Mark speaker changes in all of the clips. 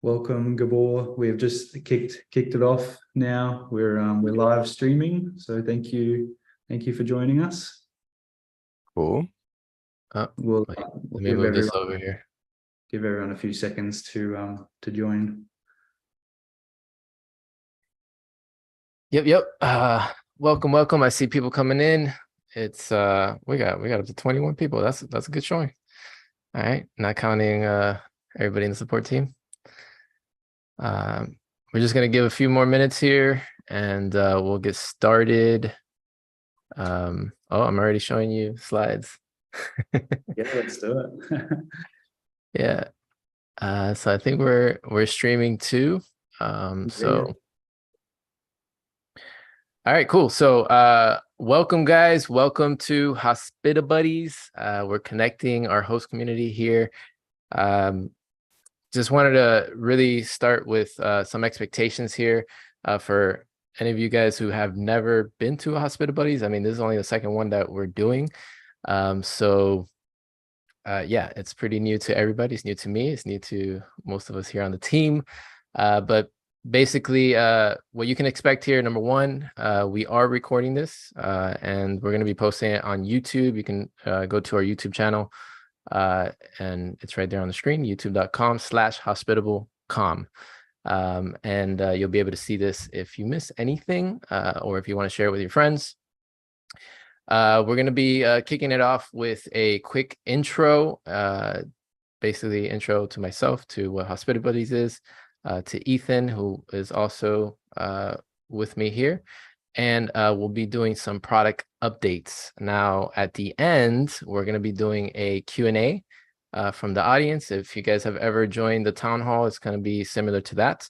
Speaker 1: Welcome, Gabor. We have just kicked it off now. We're live streaming, so thank you for joining us.
Speaker 2: Cool.
Speaker 1: We'll
Speaker 2: let me move this over here.
Speaker 1: Give everyone a few seconds to join.
Speaker 2: Yep. Welcome. I see people coming in. It's we got up to 21 people. That's a good showing. All right, not counting everybody in the support team. We're just gonna give a few more minutes here, and we'll get started. I'm already showing you slides.
Speaker 1: Yeah, let's do it.
Speaker 2: Yeah. So I think we're streaming too. So. All right, cool. So welcome, guys. Welcome to Hospitabuddies. We're connecting our host community here. Just wanted to really start with some expectations here for any of you guys who have never been to Hospitabuddies. I mean, this is only the second one that we're doing. Yeah, it's pretty new to everybody. It's new to me. It's new to most of us here on the team. But basically, what you can expect here, number one, we are recording this and we're going to be posting it on YouTube. You can go to our YouTube channel and it's right there on the screen, youtube.com/hospitablecom. And you'll be able to see this if you miss anything or if you want to share it with your friends. We're going to be kicking it off with a quick intro, basically intro to myself, to what Hospitabuddies is, to Ethan, who is also with me here, and we'll be doing some product updates. Now, at the end, we're going to be doing a Q&A from the audience. If you guys have ever joined the town hall, it's going to be similar to that.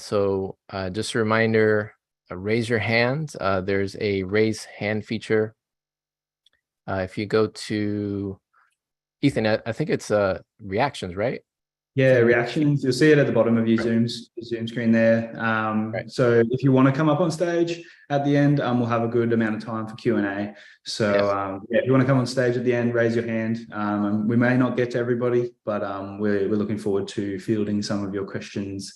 Speaker 2: So just a reminder, raise your hand. There's a raise hand feature. If you go to Ethan, I think it's reactions, right?
Speaker 1: Yeah, reactions. You'll see it at the bottom of your Zoom screen there.
Speaker 2: Right.
Speaker 1: So if you want to come up on stage at the end, we'll have a good amount of time for Q&A. So if you want to come on stage at the end, raise your hand. We may not get to everybody, but we're looking forward to fielding some of your questions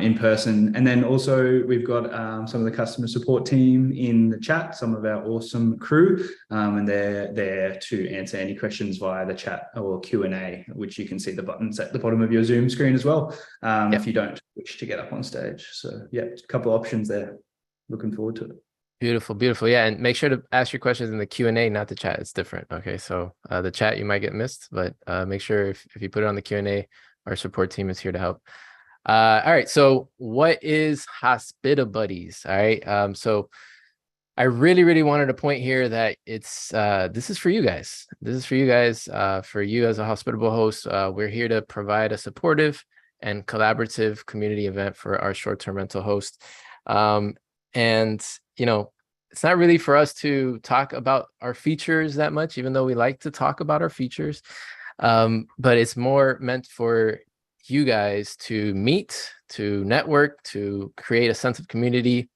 Speaker 1: in person. And then also we've got some of the customer support team in the chat, some of our awesome crew, and they're there to answer any questions via the chat or Q&A, which you can see the buttons at the bottom of your Zoom screen as well, if you don't wish to get up on stage. So yeah, a couple of options there. Looking forward to it.
Speaker 2: Beautiful. Yeah, and make sure to ask your questions in the Q&A, not the chat. It's different. Okay, so the chat you might get missed, but make sure if you put it on the Q&A, our support team is here to help. All right, so what is Hospitabuddies? All right, so I really wanted to point here that it's this is for you guys. This is for you guys, for you as a hospitable host. We're here to provide a supportive and collaborative community event for our short-term rental host. And you know, it's not really for us to talk about our features that much, even though we like to talk about our features. But it's more meant for you guys to meet, to network, to create a sense of community,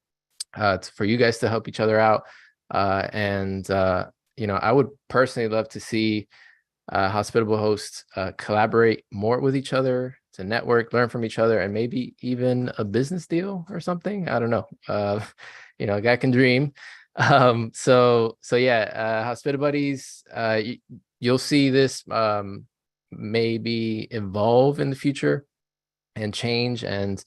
Speaker 2: for you guys to help each other out. And you know, I would personally love to see hospitable hosts collaborate more with each other, to network, learn from each other, and maybe even a business deal or something. I don't know. You know, a guy can dream. So yeah, Hospitabuddies, you'll see this maybe evolve in the future and change, and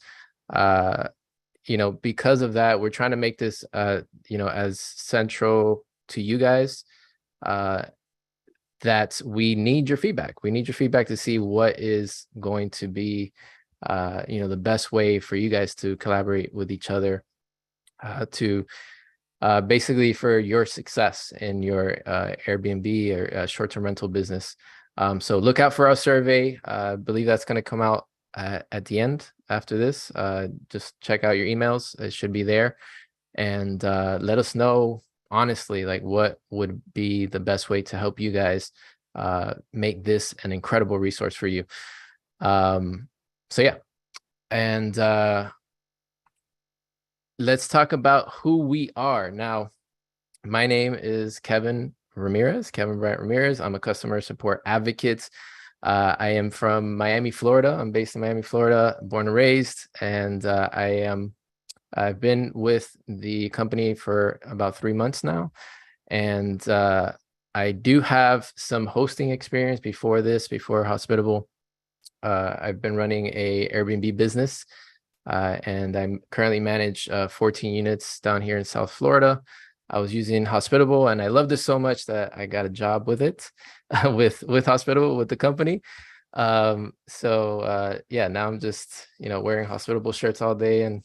Speaker 2: you know, because of that, we're trying to make this you know, as central to you guys, that we need your feedback. We need your feedback to see what is going to be you know, the best way for you guys to collaborate with each other, to basically for your success in your Airbnb or short-term rental business. So look out for our survey. I believe that's going to come out at the end after this. Just check out your emails. It should be there. And let us know, honestly, like what would be the best way to help you guys make this an incredible resource for you. So yeah. And let's talk about who we are. Now, my name is Kevin Bryant Ramirez. I'm a customer support advocate I am from Miami, Florida. I'm based in Miami, Florida, born and raised, and I've been with the company for about 3 months now, and I do have some hosting experience before this, before Hospitable. I've been running a Airbnb business, and I currently manage 14 units down here in South Florida. I was using Hospitable, and I loved it so much that I got a job with it, with Hospitable, with the company. Yeah, now I'm just wearing Hospitable shirts all day, and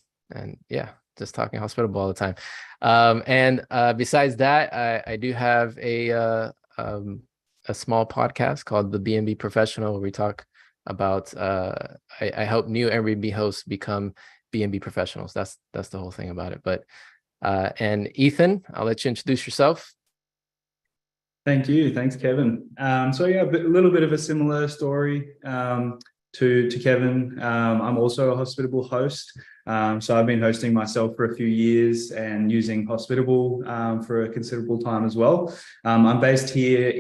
Speaker 2: yeah, just talking Hospitable all the time. And besides that, I do have a small podcast called the B&B Professional, where we talk about I help new Airbnb hosts become B&B professionals. That's the whole thing about it. But and Ethan, I'll let you introduce yourself.
Speaker 1: Thank you. Thanks, Kevin. So yeah, a little bit of a similar story to Kevin. I'm also a Hospitable host. So I've been hosting myself for a few years and using Hospitable for a considerable time as well. I'm based here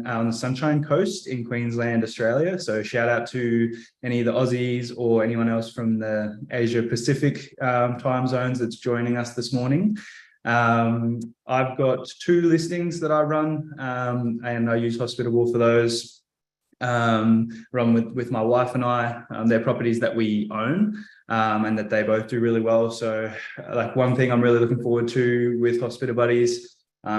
Speaker 1: on the Sunshine Coast in Queensland, Australia. So shout out to any of the Aussies or anyone else from the Asia Pacific time zones that's joining us this morning. I've got 2 listings that I run, and I use Hospitable for those. Run with my wife and I. They're properties that we own, and that they both do really well. So like one thing I'm really looking forward to with Hospitabuddies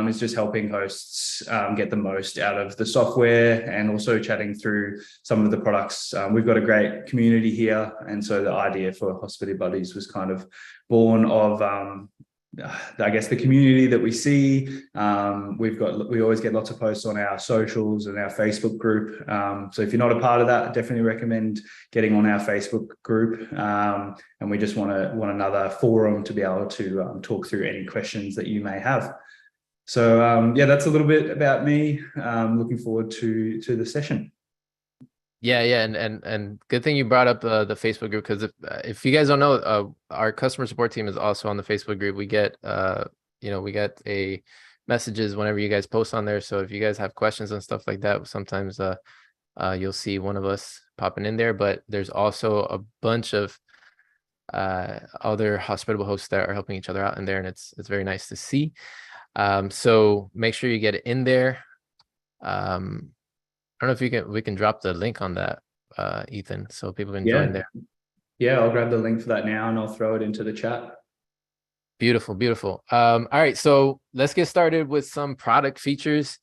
Speaker 1: is just helping hosts get the most out of the software, and also chatting through some of the products. We've got a great community here, and so the idea for Hospitabuddies was kind of born of I guess the community that we see. We always get lots of posts on our socials and our Facebook group. So if you're not a part of that, I definitely recommend getting on our Facebook group. And we just want another forum to be able to talk through any questions that you may have. So yeah, that's a little bit about me. Looking forward to the session.
Speaker 2: Yeah, and good thing you brought up the Facebook group, because if you guys don't know, our customer support team is also on the Facebook group. We get we get a messages whenever you guys post on there. So if you guys have questions and stuff like that, sometimes you'll see one of us popping in there. But there's also a bunch of other Hospitable hosts that are helping each other out in there, and it's very nice to see. So make sure you get it in there. I don't know if we can drop the link on that, Ethan, so people can join there.
Speaker 1: Yeah, I'll grab the link for that now, and I'll throw it into the chat.
Speaker 2: Beautiful. All right, so let's get started with some product features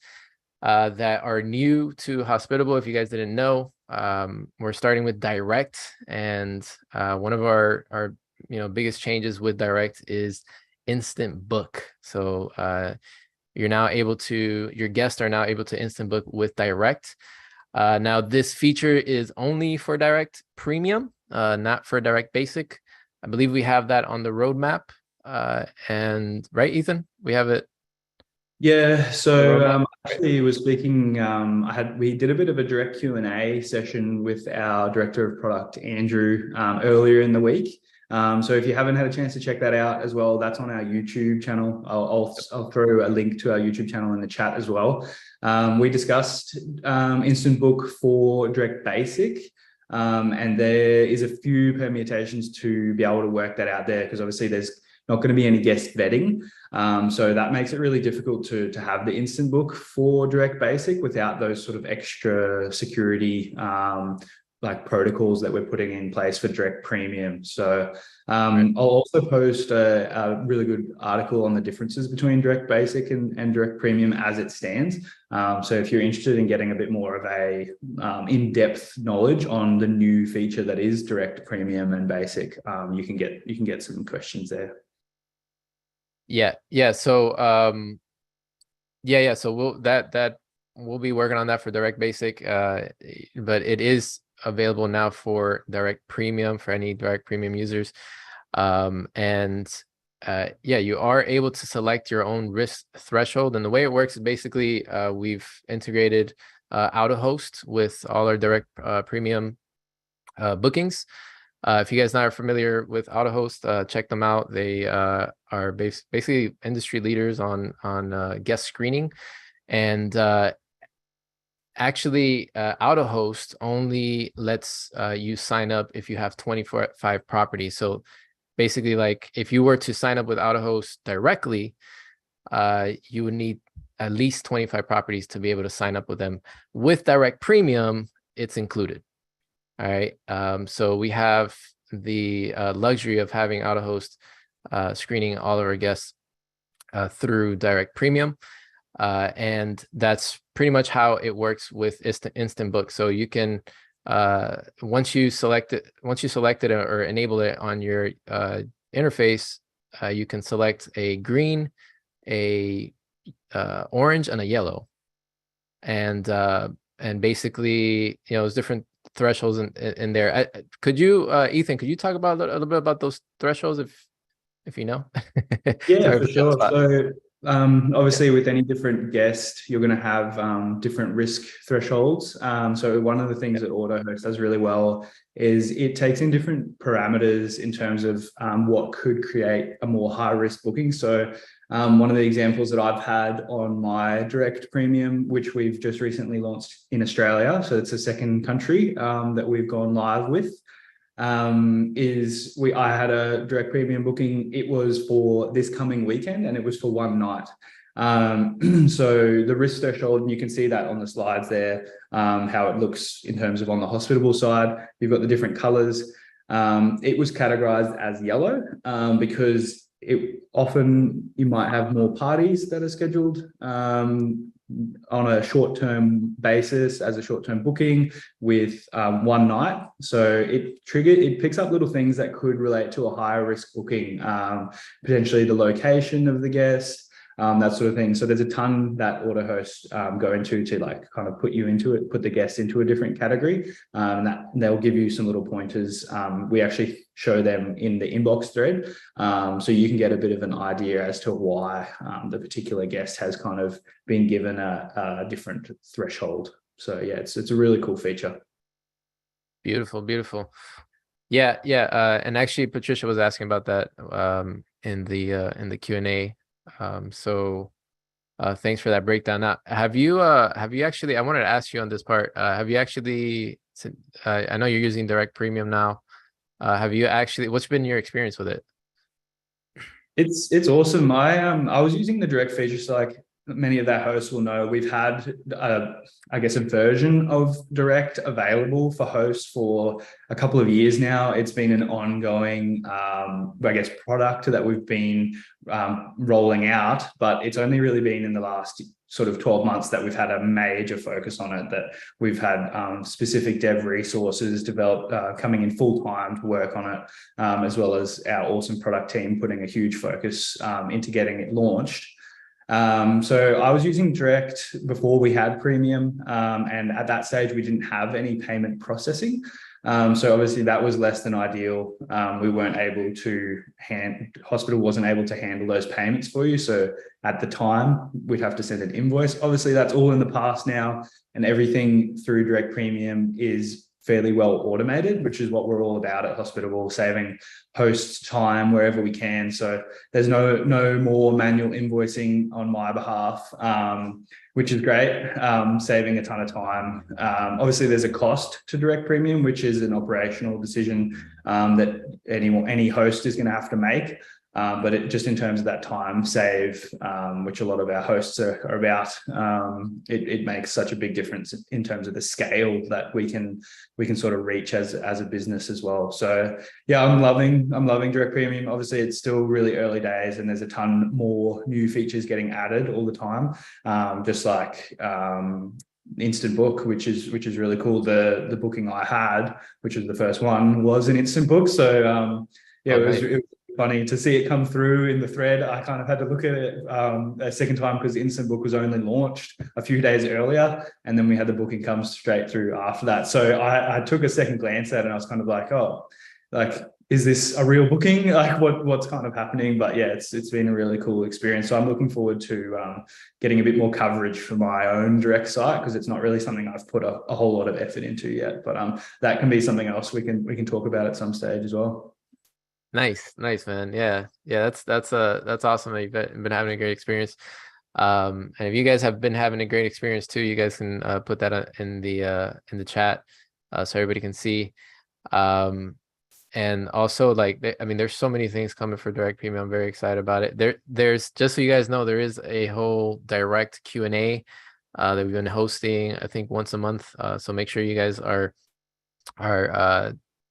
Speaker 2: that are new to Hospitable. If you guys didn't know, we're starting with Direct, and one of our biggest changes with Direct is instant book. So your guests are now able to instant book with Direct. Now this feature is only for Direct Premium, not for Direct Basic. I believe we have that on the roadmap. And right, Ethan, we have it.
Speaker 1: Yeah, so actually was speaking, we did a bit of a direct Q&A session with our director of product, Andrew, earlier in the week. So if you haven't had a chance to check that out as well, that's on our YouTube channel. I'll throw a link to our YouTube channel in the chat as well. We discussed Instant Book for Direct Basic, and there is a few permutations to be able to work that out there, because obviously there's not going to be any guest vetting. So that makes it really difficult to have the Instant Book for Direct Basic without those sort of extra security like protocols that we're putting in place for Direct Premium. So I'll also post a really good article on the differences between Direct Basic and Direct Premium as it stands. So if you're interested in getting a bit more of a in-depth knowledge on the new feature that is Direct Premium and Basic, you can get some questions there.
Speaker 2: Yeah. So so we'll be working on that for Direct Basic, but it is available now for Direct Premium for any Direct Premium users. You are able to select your own risk threshold, and the way it works is basically we've integrated AutoHost with all our Direct Premium bookings. If you guys not familiar with AutoHost, check them out. They are basically industry leaders on guest screening, and actually, AutoHost only lets you sign up if you have 25 properties. So basically, like if you were to sign up with AutoHost directly, you would need at least 25 properties to be able to sign up with them. With Direct Premium, it's included. All right. So we have the luxury of having AutoHost screening all of our guests through Direct Premium. And that's pretty much how it works with Instant Book. So you can, once you select it or enable it on your interface, you can select a green, a orange, and a yellow. And basically, there's different thresholds in there. Could you, Ethan, could you talk about a little bit about those thresholds if you know?
Speaker 1: Yeah, for sure. So obviously with any different guest, you're going to have different risk thresholds. So one of the things that AutoHost does really well is it takes in different parameters in terms of what could create a more high risk booking. So one of the examples that I've had on my Direct Premium, which we've just recently launched in Australia, so it's a second country that we've gone live with, I had a Direct Premium booking. It was for this coming weekend and it was for one night. So the risk threshold, and you can see that on the slides there, how it looks in terms of on the Hospitable side. You've got the different colors. It was categorized as yellow because often you might have more parties that are scheduled on a short-term basis as a short-term booking with one night. So it picks up little things that could relate to a higher risk booking, potentially the location of the guest, that sort of thing. So there's a ton that AutoHost go into to like kind of put the guest into a different category, and that they'll give you some little pointers. We actually show them in the inbox thread, so you can get a bit of an idea as to why the particular guest has kind of been given a different threshold. So yeah, it's a really cool feature.
Speaker 2: Beautiful. Yeah. And actually, Patricia was asking about that in the Q&A. So thanks for that breakdown. Now, have you actually, I wanted to ask you on this part, have you actually, I know you're using Direct Premium now. Have you actually, what's been your experience with it?
Speaker 1: It's awesome. I was using the Direct feature, so like many of their hosts will know, we've had I guess a version of Direct available for hosts for a couple of years now. It's been an ongoing I guess product that we've been rolling out, but it's only really been in the last sort of 12 months that we've had a major focus on it, that we've had specific dev resources developed coming in full time to work on it, as well as our awesome product team putting a huge focus into getting it launched. So I was using Direct before we had Premium, and at that stage we didn't have any payment processing. So obviously that was less than ideal. We weren't able to Hospital wasn't able to handle those payments for you. So at the time we'd have to send an invoice. Obviously that's all in the past now, and everything through Direct Premium is fairly well automated, which is what we're all about at Hospitable, saving hosts time wherever we can. So there's no more manual invoicing on my behalf, which is great, saving a ton of time. Obviously there's a cost to Direct Premium, which is an operational decision that any host is going to have to make. But it just in terms of that time save, which a lot of our hosts are about, it makes such a big difference in terms of the scale that we can sort of reach as a business as well. So yeah, I'm loving Direct Premium. Obviously, it's still really early days, and there's a ton more new features getting added all the time. Just like Instant Book, which is really cool. The booking I had, which was the first one, was an Instant Book. So yeah, it was funny to see it come through in the thread. I kind of had to look at it a second time because Instant Book was only launched a few days earlier, and then we had the booking come straight through after that. So I took a second glance at it and I was kind of like, oh, like, is this a real booking? Like what's kind of happening? But yeah, it's been a really cool experience. So I'm looking forward to getting a bit more coverage for my own Direct site, because it's not really something I've put a whole lot of effort into yet. But that can be something else we can talk about at some stage as well.
Speaker 2: Nice, man. Yeah. That's awesome that you've been having a great experience. And if you guys have been having a great experience too, you guys can put that in the chat so everybody can see. And also, like, I mean, there's so many things coming for Direct Premium. I'm very excited about it. There's just so you guys know, there is a whole direct Q&A that we've been hosting, I think once a month. So make sure you guys are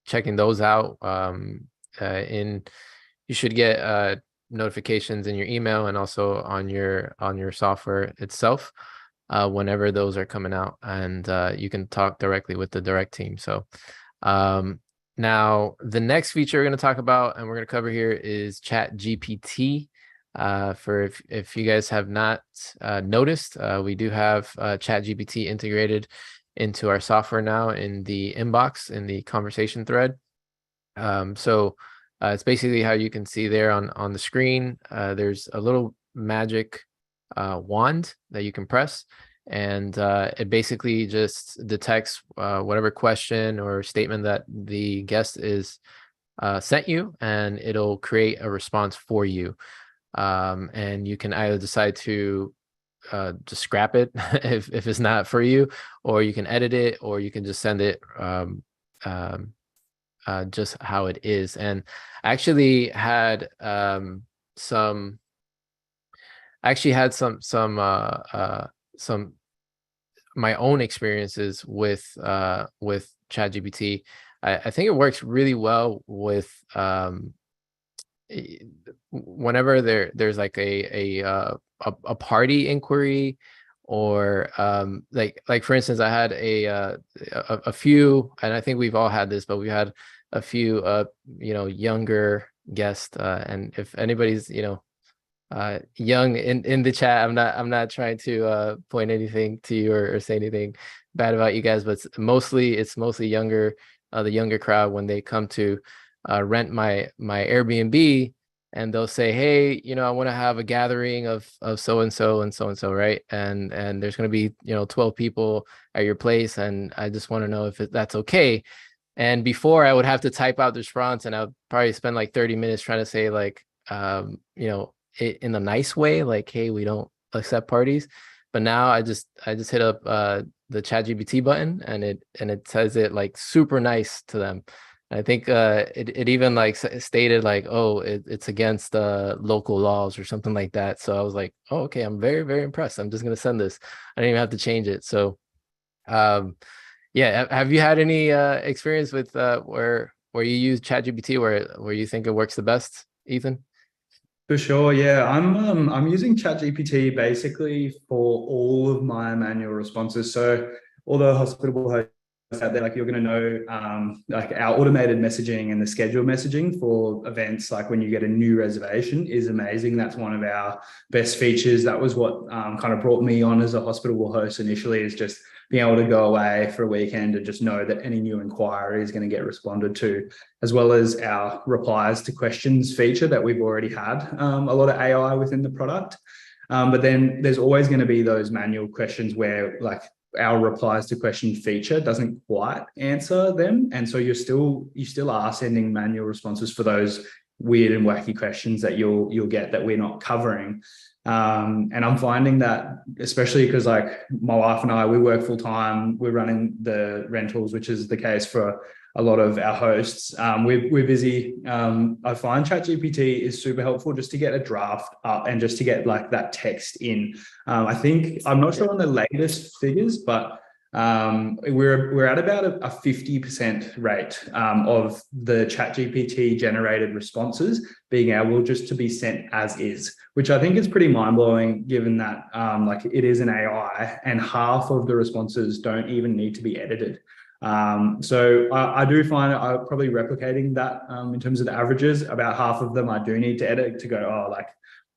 Speaker 2: checking those out. You should get notifications in your email and also on your software itself whenever those are coming out, and you can talk directly with the direct team. So now the next feature we're going to talk about and we're going to cover here is ChatGPT. For if you guys have not noticed, we do have ChatGPT integrated into our software now in the inbox, in the conversation thread. So it's basically how you can see there on the screen. There's a little magic wand that you can press, and it basically just detects whatever question or statement that the guest is sent you, and it'll create a response for you. And you can either decide to just scrap it if it's not for you, or you can edit it, or you can just send it just how it is. And I actually had some my own experiences with ChatGPT. I think it works really well with whenever there's like a party inquiry, or like for instance, I had a few, and I think we've all had this, but we had a few younger guests, and if anybody's young in the chat, I'm not trying to point anything to you or say anything bad about you guys, but it's mostly younger, the younger crowd, when they come to rent my Airbnb, and they'll say, hey, I want to have a gathering of so and so and so and so, right? And there's going to be 12 people at your place, and I just want to know if that's okay. And before, I would have to type out the response, and I would probably spend like 30 minutes trying to say, like, in a nice way, like, hey, we don't accept parties. But now I just hit up the ChatGPT button, and it says it like super nice to them. I think it even like stated like, oh, it's against local laws or something like that. So I was like, oh, okay, I'm very, very impressed. I'm just gonna send this. I didn't even have to change it. So yeah, have you had any experience with where you use ChatGPT where you think it works the best, Ethan?
Speaker 1: For sure, yeah. I'm using ChatGPT basically for all of my manual responses. So although Hospitable hosts out there, like, you're going to know like our automated messaging and the schedule messaging for events, like when you get a new reservation, is amazing. That's one of our best features. That was what kind of brought me on as a Hospitable host initially, is just being able to go away for a weekend and just know that any new inquiry is going to get responded to, as well as our replies to questions feature that we've already had a lot of AI within the product. But then there's always going to be those manual questions where, like, our replies to question feature doesn't quite answer them. And so you still are sending manual responses for those weird and wacky questions that you'll get that we're not covering. And I'm finding that, especially because, like, my wife and I, we work full time, we're running the rentals, which is the case for a lot of our hosts. We're busy. I find ChatGPT is super helpful just to get a draft up and just to get like that text in. I'm not sure on the latest figures, but we're at about a 50% rate of the ChatGPT generated responses being able just to be sent as is, which I think is pretty mind-blowing, given that like, it is an AI and half of the responses don't even need to be edited. So I do find I'm probably replicating that in terms of the averages. About half of them I do need to edit to go, oh, like,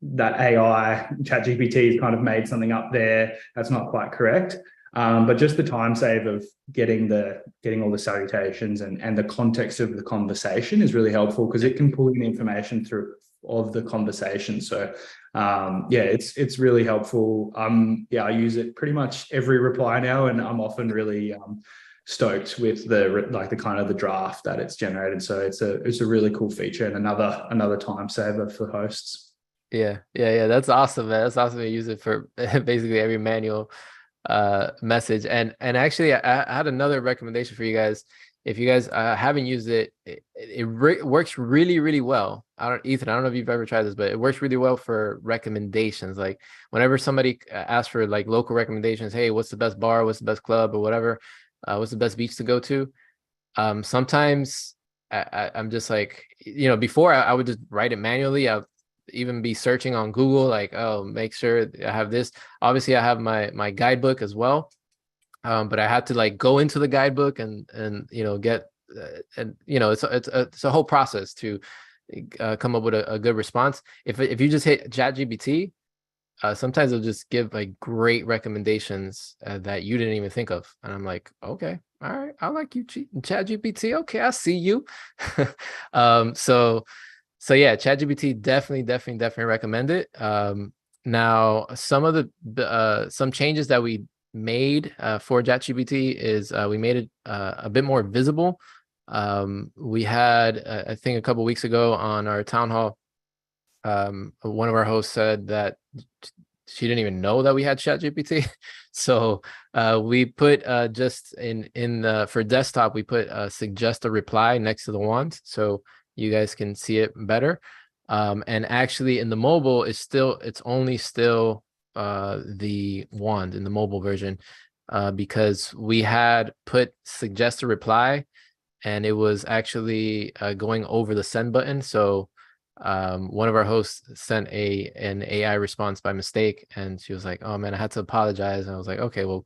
Speaker 1: that AI ChatGPT has kind of made something up there that's not quite correct. But just the time save of getting all the salutations and the context of the conversation is really helpful, because it can pull in information through of the conversation. So it's really helpful. I use it pretty much every reply now, and I'm often really stoked with the kind of the draft that it's generated. So it's a really cool feature and another time saver for hosts.
Speaker 2: Yeah. That's awesome, man. That's awesome to use it for basically every manual message. And actually, I had another recommendation for you guys. If you guys haven't used it, works really, really well. Ethan, I don't know if you've ever tried this, but it works really well for recommendations. Like whenever somebody asks for like local recommendations, hey, what's the best bar, what's the best club, or whatever, what's the best beach to go to? Sometimes I'm just like, before I would just write it manually. I'll even be searching on Google, like, oh, make sure I have this. Obviously, I have my guidebook as well, but I had to like go into the guidebook and get and it's a whole process to come up with a good response. If you just hit ChatGPT, sometimes it'll just give like great recommendations that you didn't even think of, and I'm like, okay, all right, I like you, ChatGPT. Okay, I see you. So yeah, ChatGPT definitely recommend it. Now some of the some changes that we made for ChatGPT is we made it a bit more visible. We had I think a couple weeks ago on our town hall, one of our hosts said that she didn't even know that we had ChatGPT. So we put just for desktop, we put suggest a reply next to the wand, so you guys can see it better. And actually in the mobile, it's only still the wand in the mobile version, because we had put suggest a reply and it was actually going over the send button. So one of our hosts sent an AI response by mistake, and she was like, oh man, I had to apologize. And I was like, okay, well,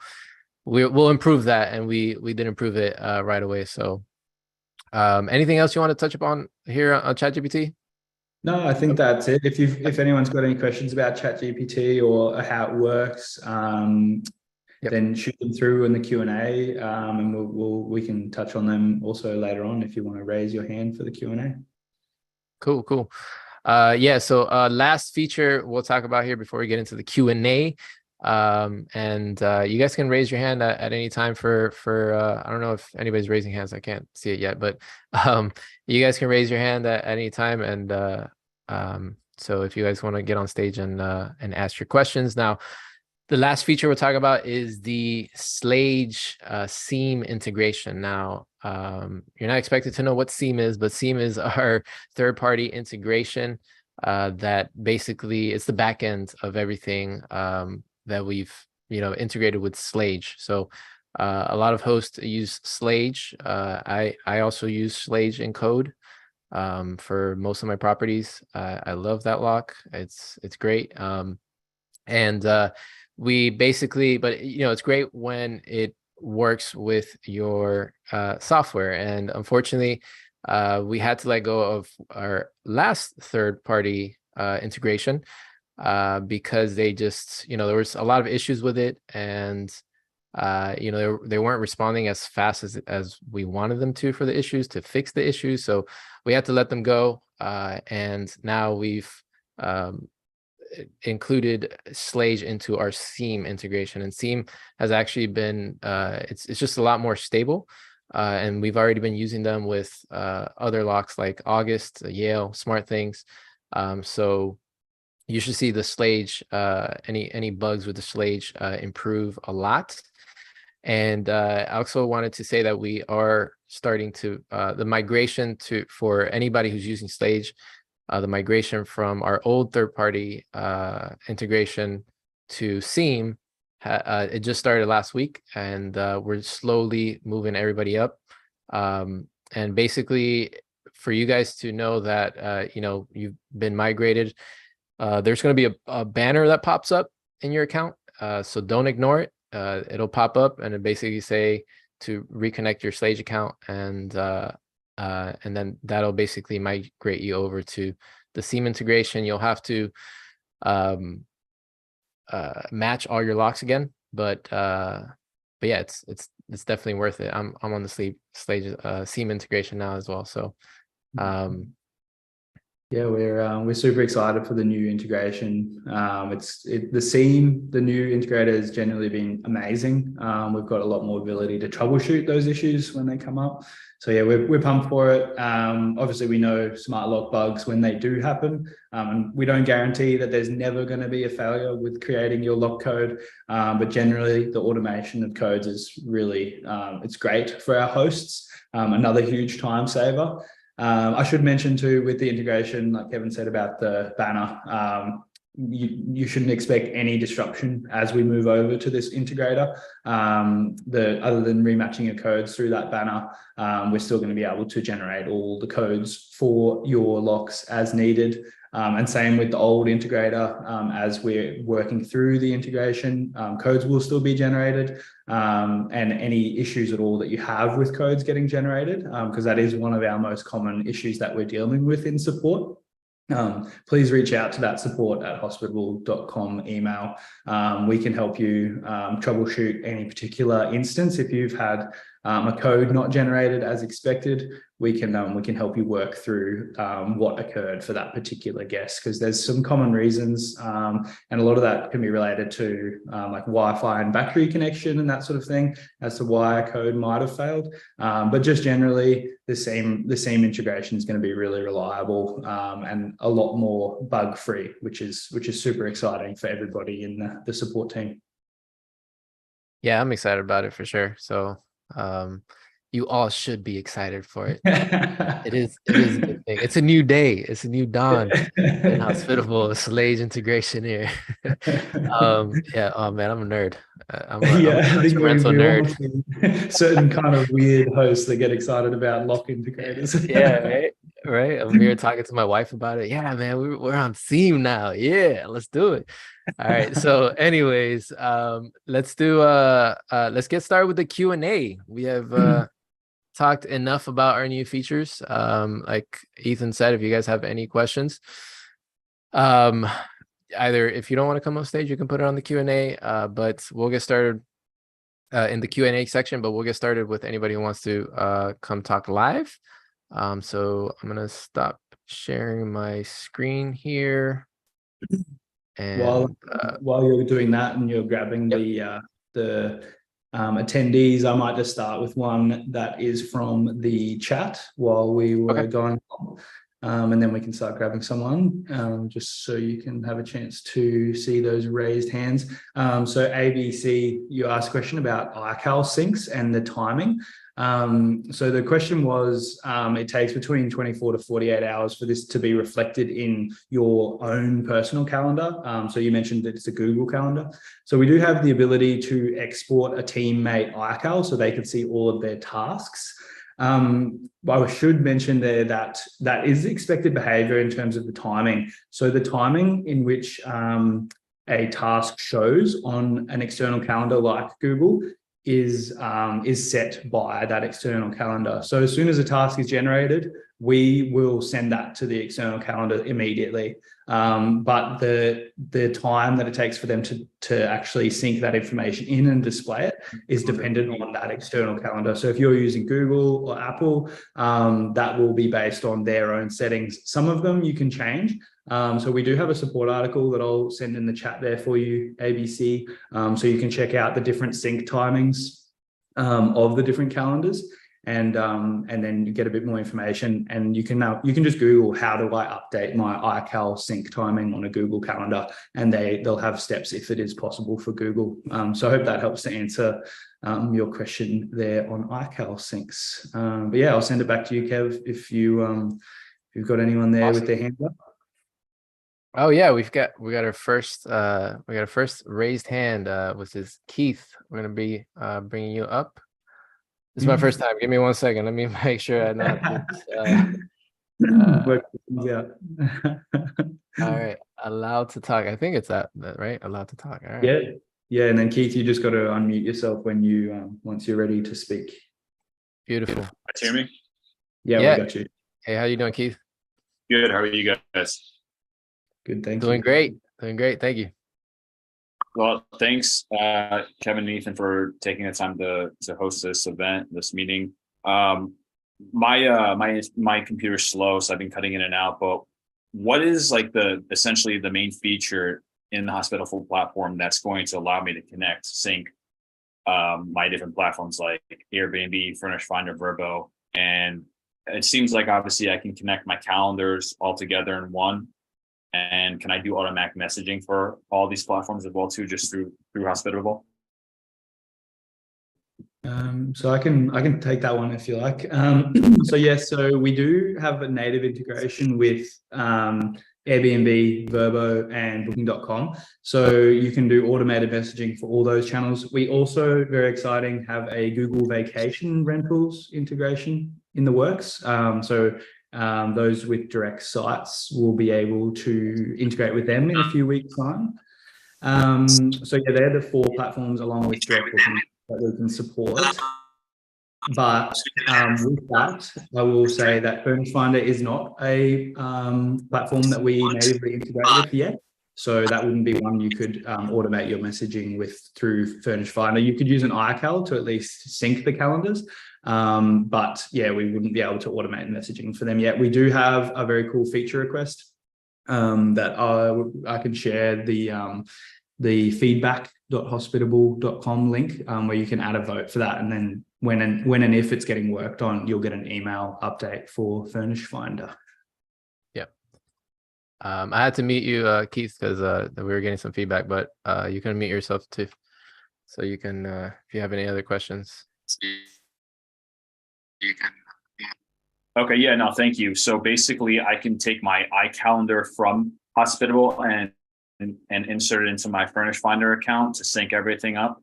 Speaker 2: we'll improve that. And we did improve it right away. So anything else you want to touch upon here on ChatGPT?
Speaker 1: No, I think that's it. If anyone's got any questions about ChatGPT or how it works,
Speaker 2: Yep.
Speaker 1: then shoot them through in the Q&A, and we can touch on them also later on if you want to raise your hand for the Q&A.
Speaker 2: Cool. Yeah, so last feature we'll talk about here before we get into the Q&A. And you guys can raise your hand at any time for I don't know if anybody's raising hands. I can't see it yet, but you guys can raise your hand at any time. And so if you guys want to get on stage and ask your questions. Now, the last feature we'll talk about is the Schlage seam integration. Now, you're not expected to know what seam is, but seam is our third-party integration that basically it's the back end of everything that we've integrated with Schlage. So a lot of hosts use Schlage. I also use Schlage in code for most of my properties. I love that lock. It's great. And we basically, but it's great when it works with your software. And unfortunately, we had to let go of our last third-party integration because they just, there was a lot of issues with it, and they weren't responding as fast as we wanted them to for the issues, to fix the issues. So we had to let them go, and now we've included Schlage into our seam integration, and seam has actually been it's just a lot more stable, and we've already been using them with other locks like August, Yale, Smart Things. So you should see the Schlage, any bugs with the Schlage improve a lot. And I also wanted to say that we are starting to the migration for anybody who's using Schlage, the migration from our old third-party integration to seam, it just started last week, and we're slowly moving everybody up. And basically, for you guys to know that you've been migrated, there's going to be a banner that pops up in your account, so don't ignore it. It'll pop up, and it basically say to reconnect your Schlage account, and then that'll basically migrate you over to the seam integration. You'll have to match all your locks again, but yeah, it's definitely worth it. I'm on the Schlage seam integration now as well. So
Speaker 1: Yeah, we're super excited for the new integration. The new integrator has generally been amazing. We've got a lot more ability to troubleshoot those issues when they come up. So yeah, we're pumped for it. Obviously, we know smart lock bugs when they do happen, and we don't guarantee that there's never going to be a failure with creating your lock code. But generally, the automation of codes is really it's great for our hosts. Another huge time saver. I should mention too, with the integration, like Kevin said about the banner, you shouldn't expect any disruption as we move over to this integrator. Other than rematching your codes through that banner, we're still going to be able to generate all the codes for your locks as needed. And same with the old integrator, as we're working through the integration, codes will still be generated, and any issues at all that you have with codes getting generated, because that is one of our most common issues that we're dealing with in support. Please reach out to that support@hospitable.com email. We can help you troubleshoot any particular instance. If you've had a code not generated as expected, we can help you work through what occurred for that particular guest, because there's some common reasons, and a lot of that can be related to like Wi-Fi and battery connection and that sort of thing as to why a code might have failed. But just generally, the same integration is going to be really reliable and a lot more bug-free, which is super exciting for everybody in the support team.
Speaker 2: Yeah, I'm excited about it for sure. So you all should be excited for it. It is a good thing. It's a new day. It's a new dawn in Hospitable Schlage integration here. Yeah. Oh man, I'm a nerd. I'm
Speaker 1: I think
Speaker 2: instrumental nerd.
Speaker 1: Certain kind of weird hosts that get excited about lock integrators.
Speaker 2: Yeah, right. I'm here talking to my wife about it. Yeah, man, we're on theme now. Yeah, let's do it. All right. So, anyways, let's get started with the Q&A. We have talked enough about our new features. Like Ethan said, if you guys have any questions, either if you don't want to come on stage, you can put it on the Q&A, but we'll get started in the Q&A section, but we'll get started with anybody who wants to come talk live. So I'm going to stop sharing my screen here. And
Speaker 1: while you're doing that and you're grabbing the attendees, I might just start with one that is from the chat while we were going on. And then we can start grabbing someone, just so you can have a chance to see those raised hands. So ABC, you asked a question about iCal syncs and the timing. So the question was, it takes between 24 to 48 hours for this to be reflected in your own personal calendar. So you mentioned that it's a Google Calendar. So we do have the ability to export a teammate iCal so they can see all of their tasks. I should mention there that that is expected behavior in terms of the timing. So the timing in which a task shows on an external calendar like Google is set by that external calendar. So as soon as a task is generated, we will send that to the external calendar immediately. But the time that it takes for them to actually sync that information in and display it is dependent on that external calendar. So if you're using Google or Apple, that will be based on their own settings. Some of them you can change. So we do have a support article that I'll send in the chat there for you, ABC. So you can check out the different sync timings of the different calendars. And then you get a bit more information, and you can just Google how do I update my iCal sync timing on a Google Calendar, and they'll have steps if it is possible for Google. So I hope that helps to answer your question there on iCal syncs. But yeah, I'll send it back to you, Kev, if you've got anyone there with their hand up.
Speaker 2: Oh yeah, we got our first raised hand, which is Keith. We're gonna be bringing you up. This is my first time. Give me 1 second. Let me make sure I know all right. Allowed to talk. I think it's that right? Allowed to talk. All right.
Speaker 1: Yeah. And then Keith, you just got to unmute yourself when you once you're ready to speak.
Speaker 2: Beautiful.
Speaker 3: Hear me?
Speaker 1: Yeah, we got you.
Speaker 2: Hey, how you doing, Keith?
Speaker 3: Good. How are you guys?
Speaker 1: Good, thank you.
Speaker 2: Doing great. Thank you.
Speaker 3: Well, thanks, Kevin and Ethan, for taking the time to host this event, this meeting. My computer's slow, so I've been cutting in and out. But what is like essentially the main feature in the Hospitable platform that's going to allow me to connect, sync my different platforms like Airbnb, Furnish Finder, Vrbo, and it seems like obviously I can connect my calendars all together in one. And can I do automatic messaging for all these platforms as well too, just through Hospitable?
Speaker 1: So I can take that one if you like. So yes, so we do have a native integration with Airbnb, Vrbo, and Booking.com. So you can do automated messaging for all those channels. We also, very exciting, have a Google Vacation Rentals integration in the works. Those with direct sites will be able to integrate with them in a few weeks' time. So yeah, they're the 4 platforms along with direct booking that we can support. But with that, I will say that Furnish Finder is not a platform that we natively integrate with yet. So that wouldn't be one you could automate your messaging with through Furnish Finder. You could use an iCal to at least sync the calendars. But yeah, we wouldn't be able to automate messaging for them yet. We do have a very cool feature request that I can share the feedback.hospitable.com link where you can add a vote for that. And then when and if it's getting worked on, you'll get an email update for Furnish Finder.
Speaker 2: Yep. I had to meet you, Keith, because we were getting some feedback, but you can mute yourself too. So you can, if you have any other questions.
Speaker 3: You can. Okay, yeah, no, thank you. So basically I can take my iCalendar from Hospitable and insert it into my Furnish Finder account to sync everything up.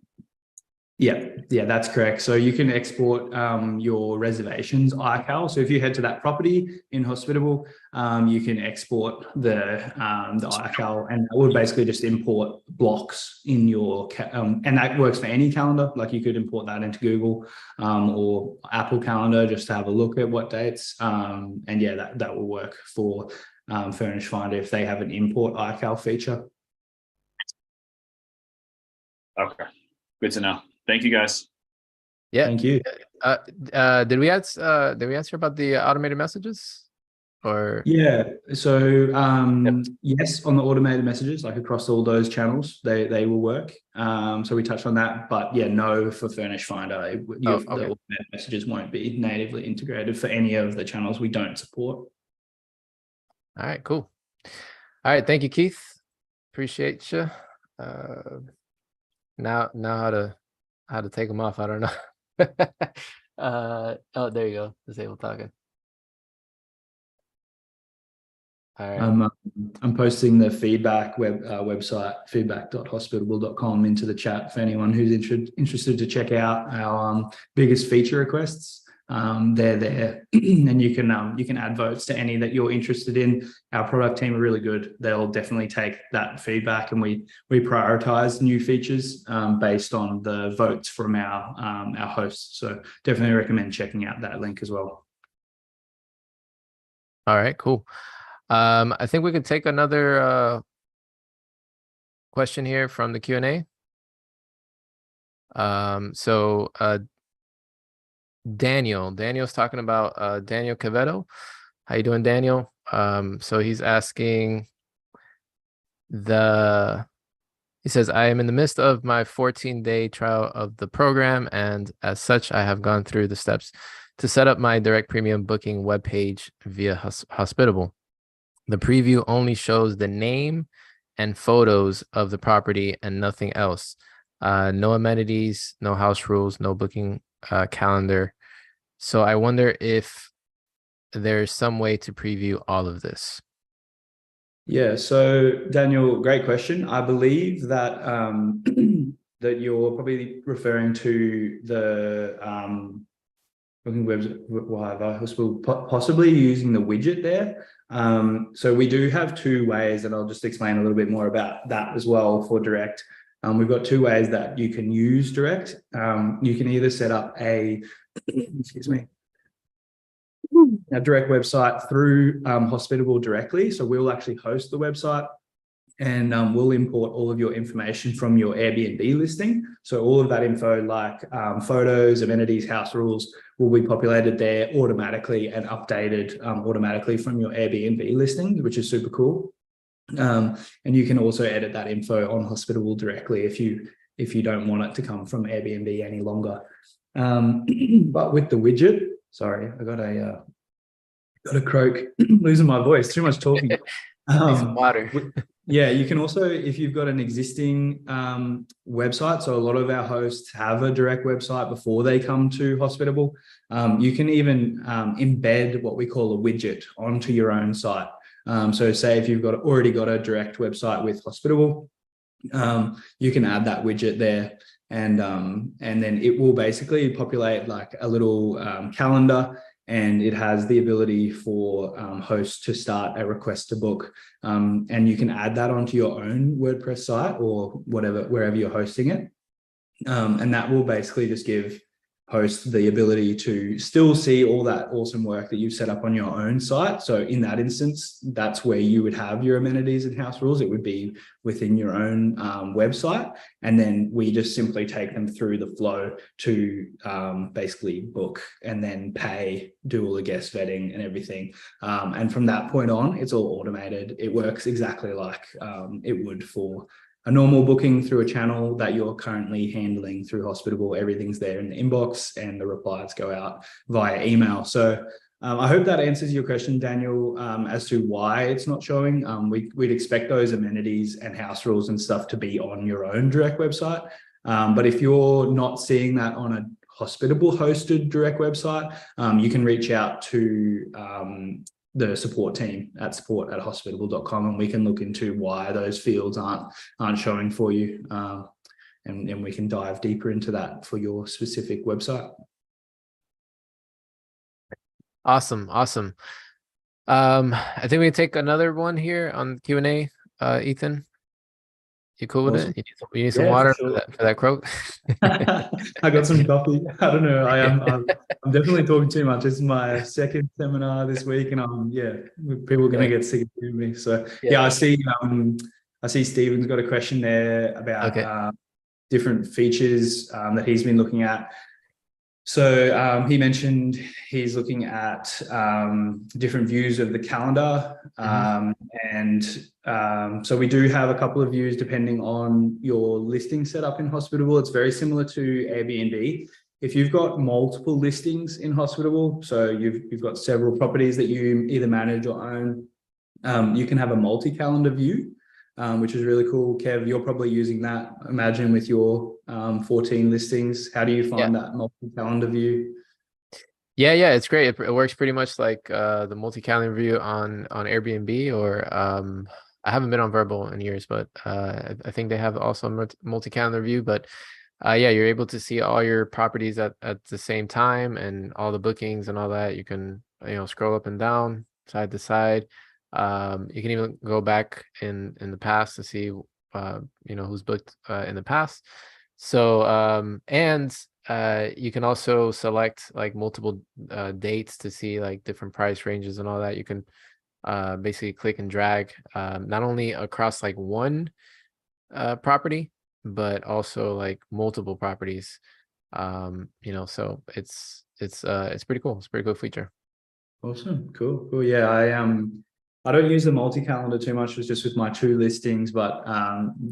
Speaker 1: Yeah, that's correct. So you can export your reservations iCal. So if you head to that property in Hospitable, you can export the iCal, and that would basically just import blocks in your and that works for any calendar. Like you could import that into Google or Apple Calendar just to have a look at what dates. And yeah, that will work for Furnish Finder if they have an import iCal feature.
Speaker 3: Okay, good to know. Thank you, guys.
Speaker 2: Yeah,
Speaker 1: thank you.
Speaker 2: Did we answer about the automated messages? Or
Speaker 1: yeah, so yes, on the automated messages, like across all those channels, they will work. So we touched on that, but yeah, no, for Furnish Finder, the automated messages won't be natively integrated for any of the channels we don't support.
Speaker 2: All right, cool. All right, thank you, Keith. Appreciate you. Now how to take them off, I don't know. Oh, there you go, disable talking. All right.
Speaker 1: I'm posting the feedback website, feedback.hospitable.com, into the chat for anyone who's interested to check out our biggest feature requests. They're there, and you can add votes to any that you're interested in. Our product team are really good. They'll definitely take that feedback, and we prioritize new features based on the votes from our hosts. So definitely recommend checking out that link as well.
Speaker 2: All right, cool. I think we could take another question here from the Q&A. Daniel's talking about Daniel Cavedo. How you doing, Daniel? So he's asking he says, I am in the midst of my 14-day trial of the program, and as such, I have gone through the steps to set up my direct premium booking webpage via Hospitable. The preview only shows the name and photos of the property and nothing else. No amenities, no house rules, no booking calendar. So I wonder if there's some way to preview all of this.
Speaker 1: Yeah, so Daniel, great question. I believe that that you're probably referring to the booking website, possibly using the widget there. So we do have 2 ways, and I'll just explain a little bit more about that as well for direct. We've got 2 ways that you can use direct. You can either set up a direct website through Hospitable directly. So we'll actually host the website, and we'll import all of your information from your Airbnb listing. So all of that info, like photos, amenities, house rules, will be populated there automatically and updated automatically from your Airbnb listing, which is super cool. And you can also edit that info on Hospitable directly if you don't want it to come from Airbnb any longer. But with the widget, sorry, I got a croak, losing my voice, too much talking.
Speaker 2: Water.
Speaker 1: Yeah, you can also, if you've got an existing website, so a lot of our hosts have a direct website before they come to Hospitable, you can even embed what we call a widget onto your own site. So say if you've already got a direct website with Hospitable, you can add that widget there, and then it will basically populate like a little calendar, and it has the ability for hosts to start a request to book, and you can add that onto your own WordPress site or wherever you're hosting it, and that will basically just give hosts the ability to still see all that awesome work that you've set up on your own site. So in that instance, that's where you would have your amenities and house rules. It would be within your own website. And then we just simply take them through the flow to basically book and then pay, do all the guest vetting and everything. And from that point on, it's all automated. It works exactly like it would for a normal booking through a channel that you're currently handling through Hospitable. Everything's there in the inbox and the replies go out via email. So I hope that answers your question, Daniel, as to why it's not showing. We'd expect those amenities and house rules and stuff to be on your own direct website. But if you're not seeing that on a Hospitable hosted direct website, you can reach out to the support team at support@hospitable.com, and we can look into why those fields aren't showing for you, and we can dive deeper into that for your specific website.
Speaker 2: Awesome. I think we can take another one here on Q&A. Ethan, you cool with
Speaker 1: Awesome.
Speaker 2: it? You need some water for that croak?
Speaker 1: I got some coffee. I don't know. I'm definitely talking too much. This is my second seminar this week, and people are going to get sick of hearing me. So I see Stephen's got a question there about different features that he's been looking at. So he mentioned he's looking at different views of the calendar, so we do have a couple of views depending on your listing setup in Hospitable. It's very similar to Airbnb. If you've got multiple listings in Hospitable, so you've got several properties that you either manage or own, you can have a multi-calendar view, which is really cool. Kev, you're probably using that, imagine, with your 14 listings. How do you find that multi-calendar view?
Speaker 2: Yeah, it's great. It works pretty much like the multi-calendar view on Airbnb, or I haven't been on Verbal in years, but I think they have also a multi-calendar view. But you're able to see all your properties at the same time and all the bookings and all that. You can scroll up and down, side to side. You can even go back in the past to see who's booked in the past. So you can also select like multiple dates to see like different price ranges and all that. You can basically click and drag not only across like one property, but also like multiple properties. So it's pretty cool. It's a pretty cool feature.
Speaker 1: Awesome. Cool. Yeah, I don't use the multi-calendar too much. It's just with my 2 listings, but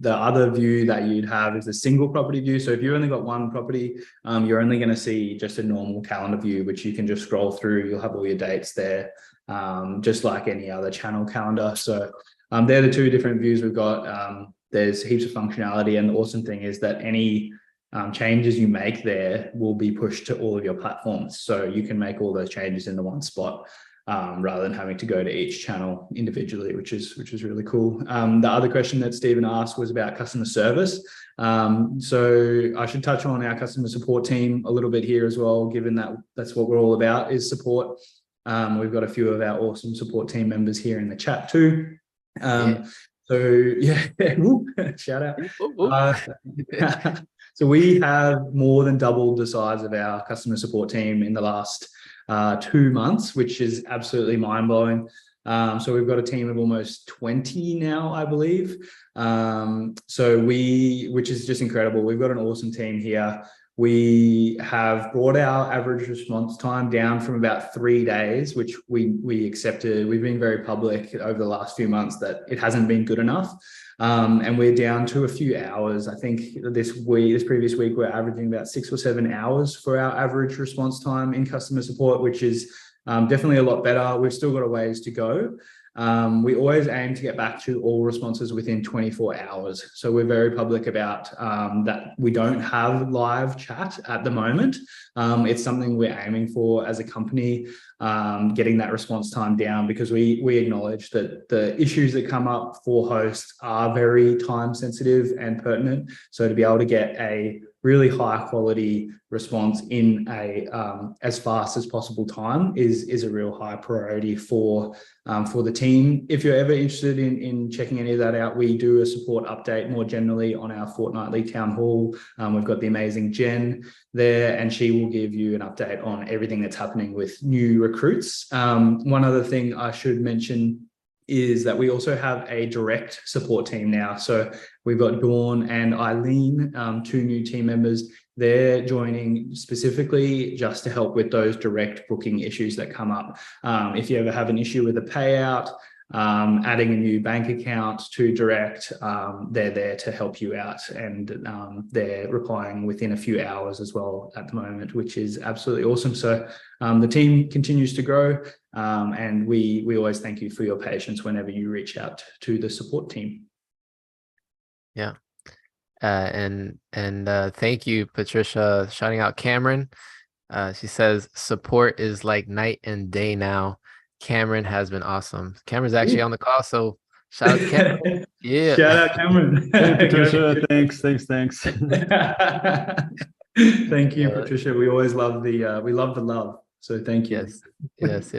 Speaker 1: the other view that you'd have is the single property view. So if you've only got one property, you're only going to see just a normal calendar view, which you can just scroll through. You'll have all your dates there, just like any other channel calendar. So they're the 2 different views we've got. There's heaps of functionality, and the awesome thing is that any changes you make there will be pushed to all of your platforms. So you can make all those changes in the one spot, rather than having to go to each channel individually, which is really cool. The other question that Stephen asked was about customer service. So I should touch on our customer support team a little bit here as well, given that that's what we're all about, is support. We've got a few of our awesome support team members here in the chat too. So shout out. So we have more than doubled the size of our customer support team in the last 2 months, which is absolutely mind-blowing. So we've got a team of almost 20 now, I believe. Which is just incredible. We've got an awesome team here. we have brought our average response time down from about 3 days, which we accepted. We've been very public over the last few months that it hasn't been good enough. And we're down to a few hours. I think this previous week, we're averaging about 6 or 7 hours for our average response time in customer support, which is definitely a lot better. We've still got a ways to go. We always aim to get back to all responses within 24 hours. So we're very public about that. We don't have live chat at the moment. It's something we're aiming for as a company, getting that response time down, because we acknowledge that the issues that come up for hosts are very time sensitive and pertinent. So to be able to get a really high quality response in a as fast as possible time is a real high priority for the team. If you're ever interested in checking any of that out, we do a support update more generally on our fortnightly town hall. We've got the amazing Jen there, and she will give you an update on everything that's happening with new recruits. One other thing I should mention is that we also have a direct support team now. So we've got Dawn and Eileen, 2 new team members. They're joining specifically just to help with those direct booking issues that come up. If you ever have an issue with a payout, adding a new bank account to direct, they're there to help you out, and they're replying within a few hours as well at the moment, which is absolutely awesome. So the team continues to grow, and we always thank you for your patience whenever you reach out to the support team.
Speaker 2: Yeah. And thank you, Patricia. Shouting out Cameron. She says support is like night and day now. Cameron has been awesome. Cameron's actually on the call, so shout out to Cameron. Yeah.
Speaker 1: Shout out Cameron.
Speaker 4: Hey, Patricia. Thanks.
Speaker 1: Thank you, Patricia. We always love we love the love. So thank you.
Speaker 2: Yes.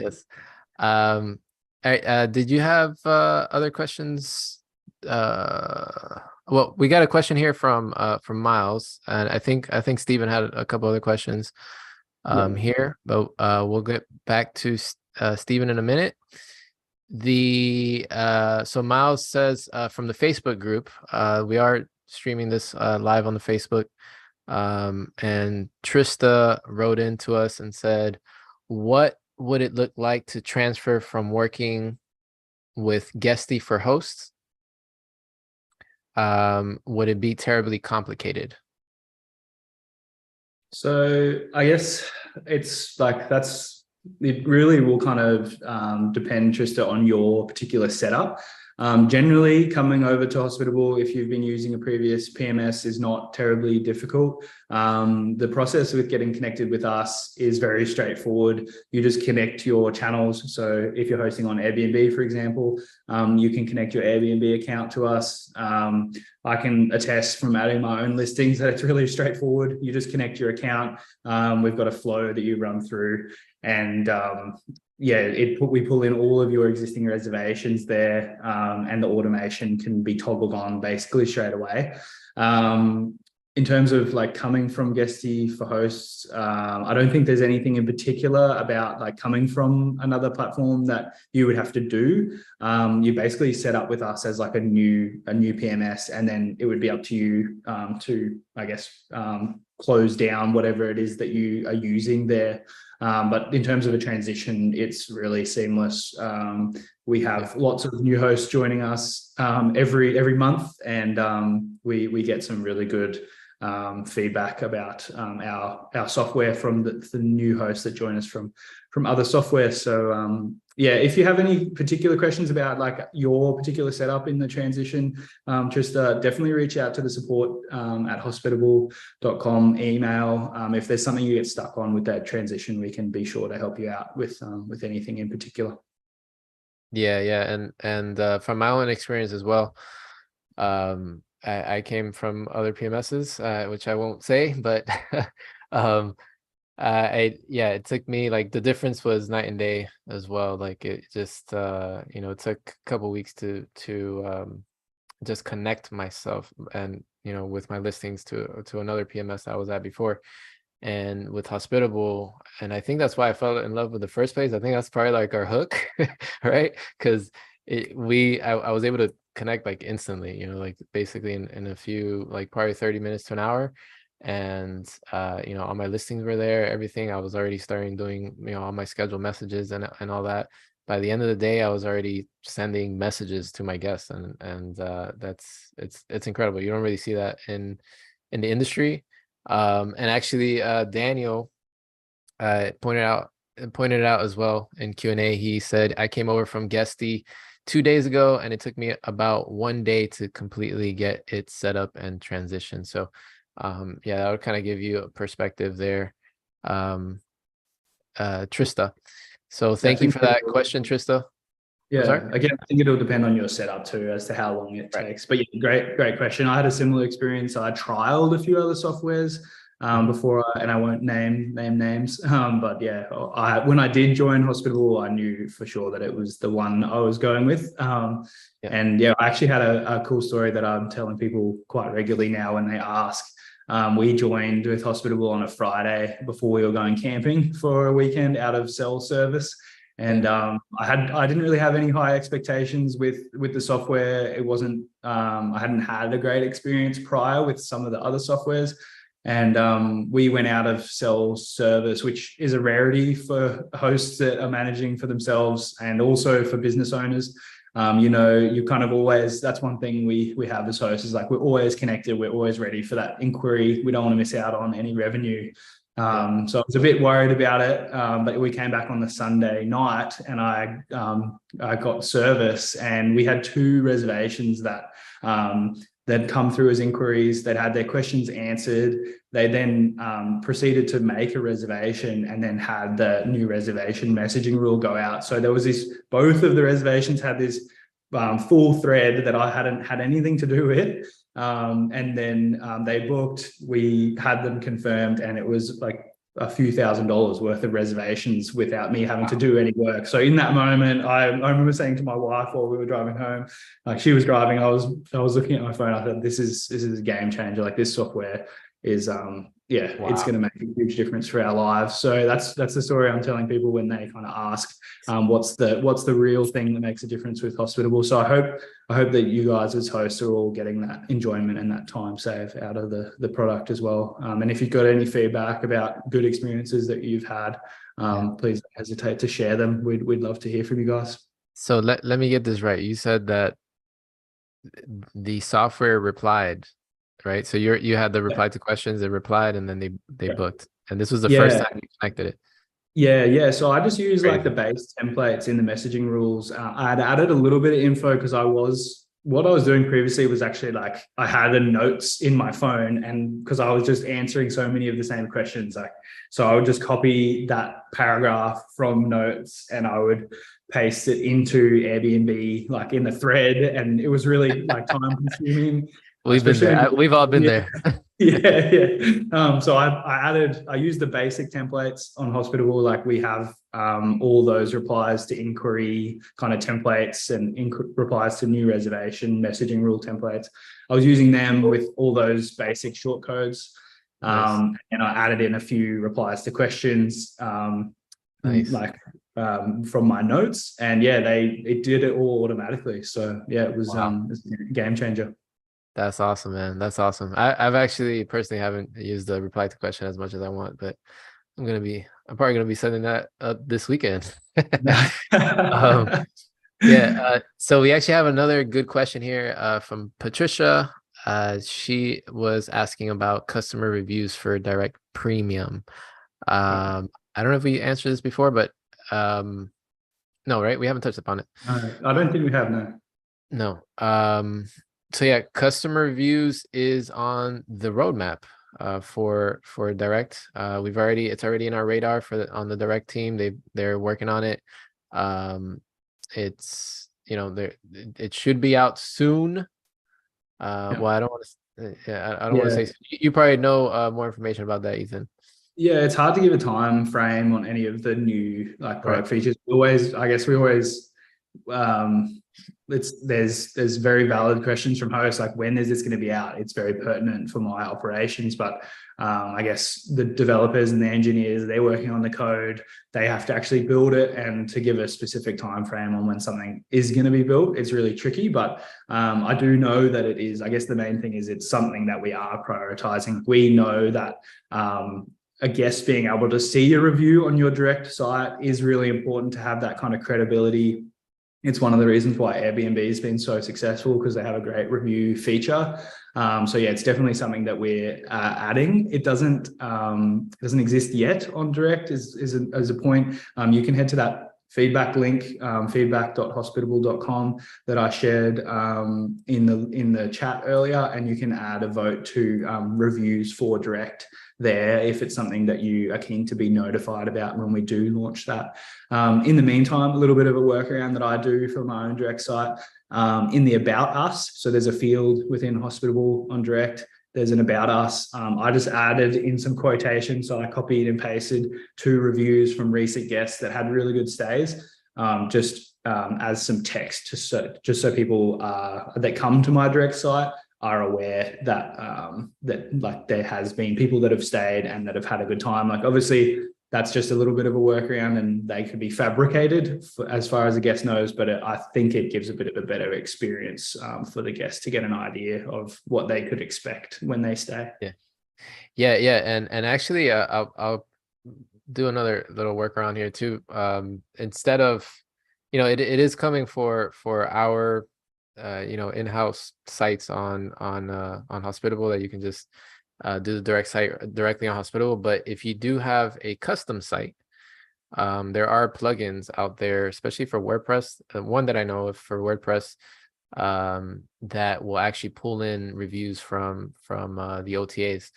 Speaker 2: All right. Did you have other questions? Well, we got a question here from Miles, and I think Stephen had a couple other questions here, but we'll get back to Stephen in a minute. So Miles says from the Facebook group, we are streaming this live on the Facebook, and Trista wrote into us and said, what would it look like to transfer from working with Guesty for hosts? Would it be terribly complicated?
Speaker 1: So I guess it's like it really will kind of depend just on your particular setup. Generally, coming over to Hospitable, if you've been using a previous PMS, is not terribly difficult. The process with getting connected with us is very straightforward. You just connect your channels. So if you're hosting on Airbnb, for example, you can connect your Airbnb account to us. I can attest from adding my own listings that it's really straightforward. You just connect your account. We've got a flow that you run through, and we pull in all of your existing reservations there, and the automation can be toggled on basically straight away. In terms of like coming from Guesty for hosts, I don't think there's anything in particular about like coming from another platform that you would have to do. You basically set up with us as like a new PMS, and then it would be up to you to, I guess, close down whatever it is that you are using there. But in terms of a transition, it's really seamless. We have lots of new hosts joining us every month, and we get some really good feedback about our software from the new hosts that join us from other software. So if you have any particular questions about like your particular setup in the transition, just definitely reach out to the support at hospitable.com email. If there's something you get stuck on with that transition, we can be sure to help you out with anything in particular.
Speaker 2: And from my own experience as well, I came from other PMSs, which I won't say, but it took me, like, the difference was night and day as well. Like, it just it took a couple weeks to just connect myself and with my listings to another PMS I was at before, and with Hospitable. And I think that's why I fell in love with the first place. I think that's probably like our hook, right? Because I was able to connect like instantly, like basically in a few, like probably 30 minutes to an hour. and all my listings were there, everything. I was already starting doing all my scheduled messages and all that. By the end of the day, I was already sending messages to my guests, and it's incredible. You don't really see that in the industry. And actually, Daniel pointed it out as well in Q&A. He said, I came over from Guesty 2 days ago, and it took me about 1 day to completely get it set up and transition. So yeah, that would kind of give you a perspective there, Trista. So thank you for that question, Trista.
Speaker 1: Yeah, again, I think it'll depend on your setup too as to how long it takes. But yeah, great question. I had a similar experience. I trialed a few other softwares before, and I won't name names. But yeah, when I did join Hospitable, I knew for sure that it was the one I was going with. And yeah, I actually had a cool story that I'm telling people quite regularly now when they ask. We joined with Hospitable on a Friday before we were going camping for a weekend out of cell service. And I didn't really have any high expectations with the software. It wasn't, I hadn't had a great experience prior with some of the other softwares. And we went out of cell service, which is a rarity for hosts that are managing for themselves and also for business owners. You kind of always, that's one thing we have as hosts, is like, we're always connected. We're always ready for that inquiry. We don't want to miss out on any revenue. So I was a bit worried about it, but we came back on the Sunday night, and I got service, and we had 2 reservations that that come through as inquiries. That had their questions answered. They then proceeded to make a reservation, and then had the new reservation messaging rule go out. So there was this, both of the reservations had this full thread that I hadn't had anything to do with. And then they booked, we had them confirmed, and it was like a few $1,000s worth of reservations without me having to do any work. So in that moment, I remember saying to my wife while we were driving home, like she was driving, I was looking at my phone. I thought, this is a game changer. Like, this software is it's going to make a huge difference for our lives. So that's the story I'm telling people when they kind of ask, what's the real thing that makes a difference with Hospitable. So I hope that you guys as hosts are all getting that enjoyment and that time save out of the product as well. And if you've got any feedback about good experiences that you've had, please don't hesitate to share them. We'd love to hear from you guys.
Speaker 2: So let me get this right. You said that the software replied, right? So you had the reply to questions, they replied, and then they booked. And this was the first time you connected it.
Speaker 1: Yeah. So I just use like the base templates in the messaging rules. I'd added a little bit of info because what I was doing previously was actually like, I had the notes in my phone, and because I was just answering so many of the same questions, so I would just copy that paragraph from notes and I would paste it into Airbnb, like in the thread. And it was really like time consuming.
Speaker 2: We've been there. We've all been there.
Speaker 1: So I used the basic templates on Hospitable. Like, we have all those replies to inquiry kind of templates and replies to new reservation messaging rule templates. I was using them with all those basic short codes. And I added in a few replies to questions, from my notes. And it did it all automatically. So it was a game changer.
Speaker 2: That's awesome, man. That's awesome. I've actually personally haven't used the reply to question as much as I want, but I'm probably gonna be setting that up this weekend. So we actually have another good question here from Patricia. She was asking about customer reviews for direct premium. I don't know if we answered this before, but no, right? We haven't touched upon it.
Speaker 1: I don't think we have, no.
Speaker 2: So customer reviews is on the roadmap for direct. It's already in our radar on the direct team. They're working on it. It's it should be out soon. Well, I don't want to say. You probably know more information about that, Ethan.
Speaker 1: Yeah, it's hard to give a time frame on any of the new product features. There's very valid questions from hosts, like, when is this going to be out? It's very pertinent for my operations, but I guess the developers and the engineers, they're working on the code. They have to actually build it, and to give a specific time frame on when something is going to be built, it's really tricky. But I do know that it is, I guess the main thing is it's something that we are prioritizing. We know that a guest being able to see a review on your direct site is really important to have that kind of credibility. It's one of the reasons why Airbnb has been so successful, because they have a great review feature. So yeah, it's definitely something that we're adding. It doesn't exist yet on direct as a point. You can head to that feedback link, feedback.hospitable.com, that I shared in the chat earlier, and you can add a vote to reviews for direct there if it's something that you are keen to be notified about when we do launch that. In the meantime, a little bit of a workaround that I do for my own direct site, in the About Us. So there's a field within Hospitable on direct. There's an About Us. I just added in some quotations. So I copied and pasted 2 reviews from recent guests that had really good stays, as some text, just so people that come to my direct site are aware that like there has been people that have stayed and that have had a good time. Like obviously that's just a little bit of a workaround, and they could be fabricated as far as the guest knows, but I think it gives a bit of a better experience for the guest to get an idea of what they could expect when they stay.
Speaker 2: Yeah. And actually, I'll do another little workaround here too. Instead of, it is coming for our in-house sites on Hospitable, that you can just do the direct site directly on Hospitable. But if you do have a custom site, there are plugins out there, especially for WordPress. One that I know of for WordPress, that will actually pull in reviews from the OTAs,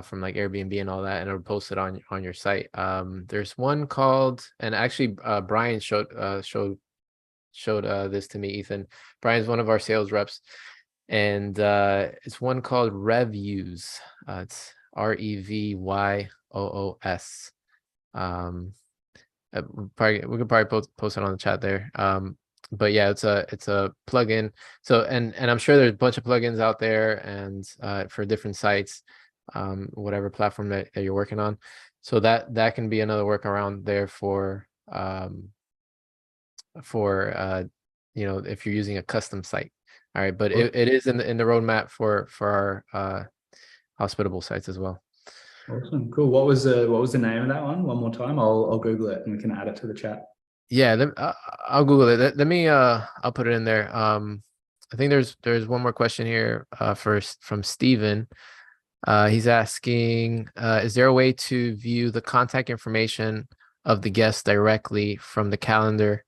Speaker 2: from like Airbnb and all that, and it'll post it on your site. There's one called, and actually Brian showed this to me, Ethan. Brian's one of our sales reps, and it's one called Reviews. It's REVYOOS. We could probably post it on the chat there. But yeah, it's a plugin. So and I'm sure there's a bunch of plugins out there, and for different sites, whatever platform that you're working on. So that can be another workaround there for if you're using a custom site. All right, but it is in the roadmap for our Hospitable sites as well.
Speaker 1: Awesome, cool. What was the name of that one more time? I'll Google it and we can add it to the chat.
Speaker 2: Yeah, I'll Google it. Let me I'll put it in there. I think there's one more question here first from Steven. He's asking, is there a way to view the contact information of the guest directly from the calendar?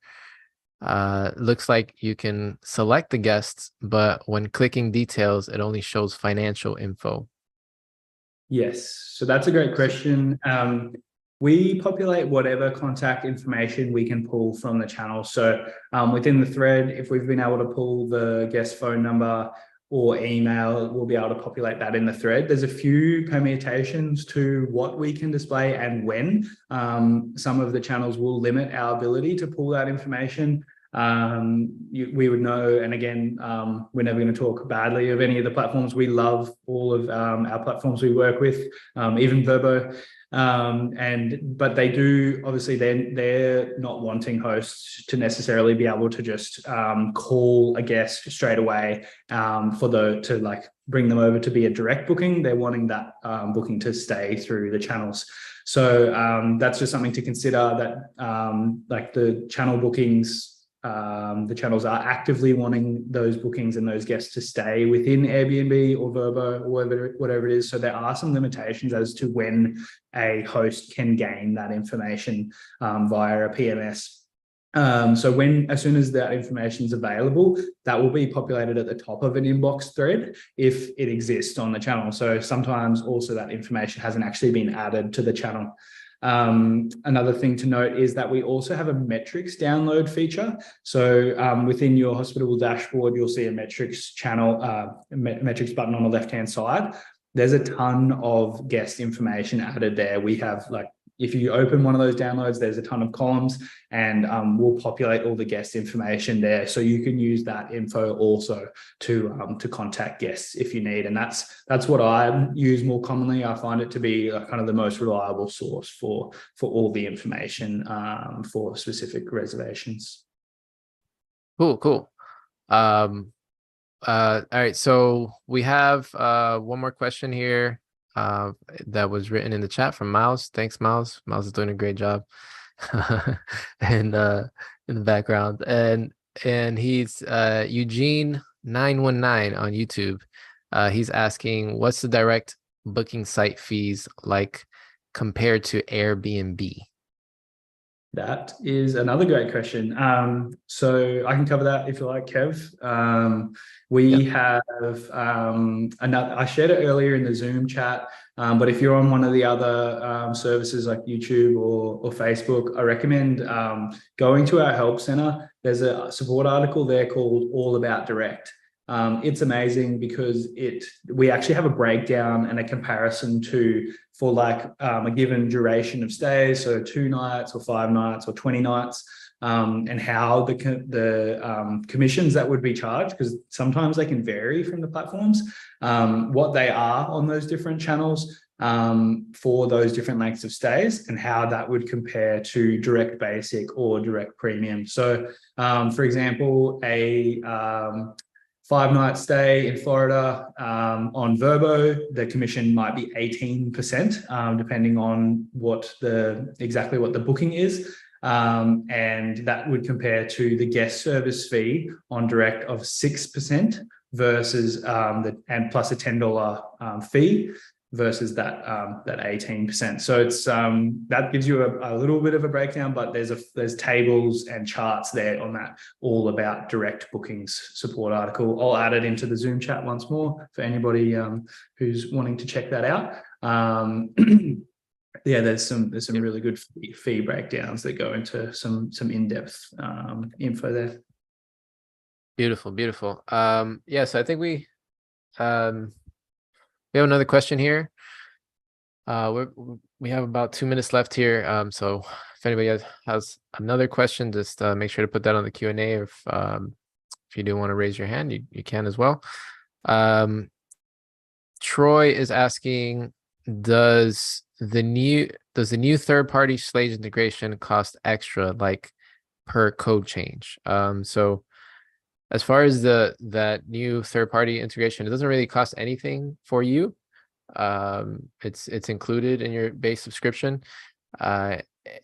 Speaker 2: Looks like you can select the guests, but when clicking details, it only shows financial info.
Speaker 1: Yes, so that's a great question. We populate whatever contact information we can pull from the channel. So within the thread, if we've been able to pull the guest phone number or email, we'll be able to populate that in the thread. There's a few permutations to what we can display and when. Some of the channels will limit our ability to pull that information. We would know, and again, we're never going to talk badly of any of the platforms. We love all of our platforms we work with, even Verbo. But they do, obviously they're not wanting hosts to necessarily be able to just call a guest straight away to like bring them over to be a direct booking. They're wanting that booking to stay through the channels. So that's just something to consider, that like the channel bookings, the channels are actively wanting those bookings and those guests to stay within Airbnb or Verbo or whatever it is. So there are some limitations as to when a host can gain that information via a PMS. So as soon as that information is available, that will be populated at the top of an inbox thread if it exists on the channel. So sometimes also that information hasn't actually been added to the channel. Another thing to note is that we also have a metrics download feature. So within your Hospitable dashboard, you'll see a metrics channel, metrics button on the left-hand side. There's a ton of guest information added there. We have like if you open one of those downloads, there's a ton of columns, and we'll populate all the guest information there. So you can use that info also to contact guests if you need. And that's what I use more commonly. I find it to be kind of the most reliable source for all the information for specific reservations.
Speaker 2: Cool. All right, so we have one more question here that was written in the chat from Miles. Thanks, Miles. Miles is doing a great job and in the background. And he's Eugene 919 on YouTube. He's asking, what's the direct booking site fees like compared to Airbnb?
Speaker 1: That is another great question. So I can cover that if you like, Kev. We have another, I shared it earlier in the Zoom chat, but if you're on one of the other services like YouTube or Facebook, I recommend going to our help center. There's a support article there called All About Direct. It's amazing because we actually have a breakdown and a comparison for like a given duration of stays, so 2 nights or 5 nights or 20 nights, and how the commissions that would be charged, because sometimes they can vary from the platforms, what they are on those different channels for those different lengths of stays, and how that would compare to direct basic or direct premium. So for example, a 5-night stay in Florida on Vrbo, the commission might be 18%, depending on exactly what the booking is. And that would compare to the guest service fee on direct of 6% versus and plus a $10 fee versus that 18%. So it's that gives you a little bit of a breakdown, but there's tables and charts there on that All About Direct Bookings support article. I'll add it into the Zoom chat once more for anybody who's wanting to check that out. Yeah, there's some really good fee breakdowns that go into some in-depth info there.
Speaker 2: Beautiful. Yeah, so I think we have another question here. We have about 2 minutes left here. So if anybody has another question, just make sure to put that on the Q&A. Or if you do want to raise your hand, you can as well. Troy is asking, does the new third-party Schlage integration cost extra, like per code change? So as far as that new third-party integration, it doesn't really cost anything for you. It's included in your base subscription.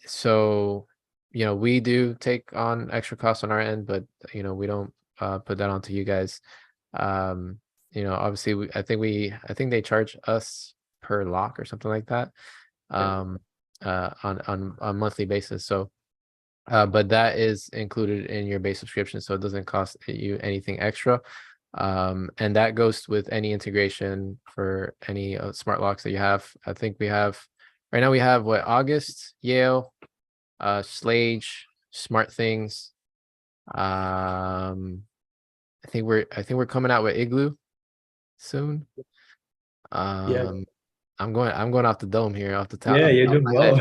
Speaker 2: So we do take on extra costs on our end, but we don't put that onto you guys. Obviously I think they charge us per lock or something like that on a monthly basis. So but that is included in your base subscription, so it doesn't cost you anything extra. And that goes with any integration for any smart locks that you have. I think we have right now, we have August, Yale, Schlage, Smart Things. I think we're coming out with Igloo soon.
Speaker 1: Yeah.
Speaker 2: I'm going off the dome here, off the top.
Speaker 1: Yeah, you're doing well.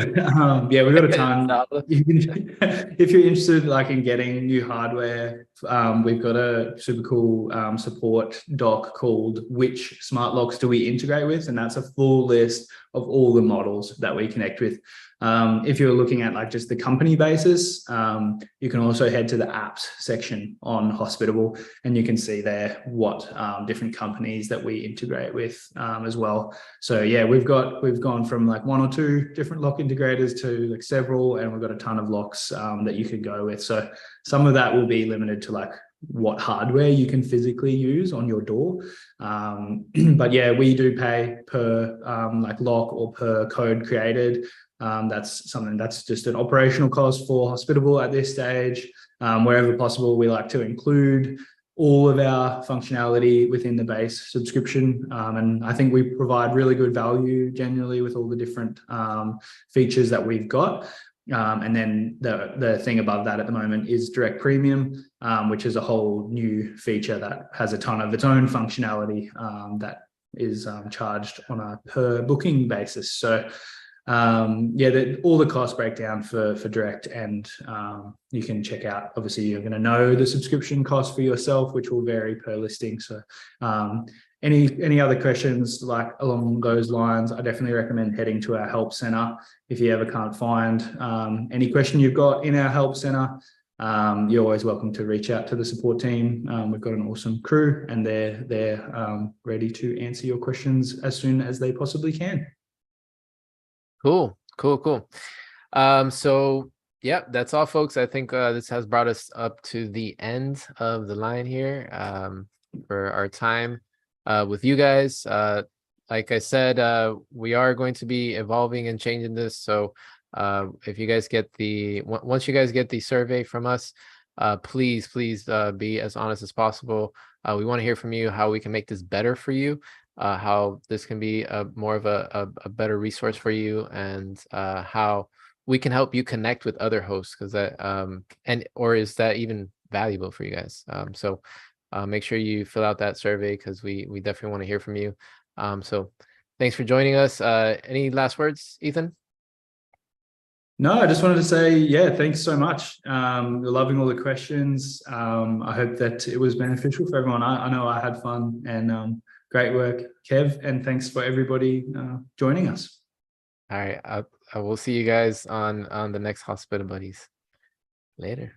Speaker 1: Yeah, we've got a ton. If you're interested, like in getting new hardware, we've got a super cool support doc called "Which Smart Locks Do We Integrate With?" and that's a full list of all the models that we connect with. If you're looking at like just the company basis, you can also head to the apps section on Hospitable, and you can see there what different companies that we integrate with as well. So yeah, we've gone from like 1 or 2 different lock integrators to like several, and we've got a ton of locks that you could go with. So some of that will be limited to like what hardware you can physically use on your door. But yeah, we do pay per like lock or per code created. That's something that's just an operational cost for Hospitable at this stage. Wherever possible, we like to include all of our functionality within the base subscription. And I think we provide really good value generally with all the different features that we've got. And then the thing above that at the moment is Direct Premium, which is a whole new feature that has a ton of its own functionality that is charged on a per booking basis. So all the cost breakdown for direct, and you can check out, obviously you're going to know the subscription cost for yourself, which will vary per listing. So any other questions like along those lines, I definitely recommend heading to our help center. If you ever can't find any question you've got in our help center, you're always welcome to reach out to the support team. We've got an awesome crew, and they're ready to answer your questions as soon as they possibly can.
Speaker 2: Cool. So yeah, that's all, folks. I think this has brought us up to the end of the line here for our time with you guys. Like I said, we are going to be evolving and changing this. So if you guys get once you guys get the survey from us, please be as honest as possible. We want to hear from you how we can make this better for you, how this can be more of a better resource for you, and how we can help you connect with other hosts, because that or is that even valuable for you guys. So make sure you fill out that survey, because we definitely want to hear from you. So thanks for joining us. Any last words, Ethan?
Speaker 1: No, I just wanted to say, yeah, thanks so much. Loving all the questions. I hope that it was beneficial for everyone. I know I had fun, and great work, Kev, and thanks for everybody joining us.
Speaker 2: All right, I will see you guys on the next Hospitabuddies. Later.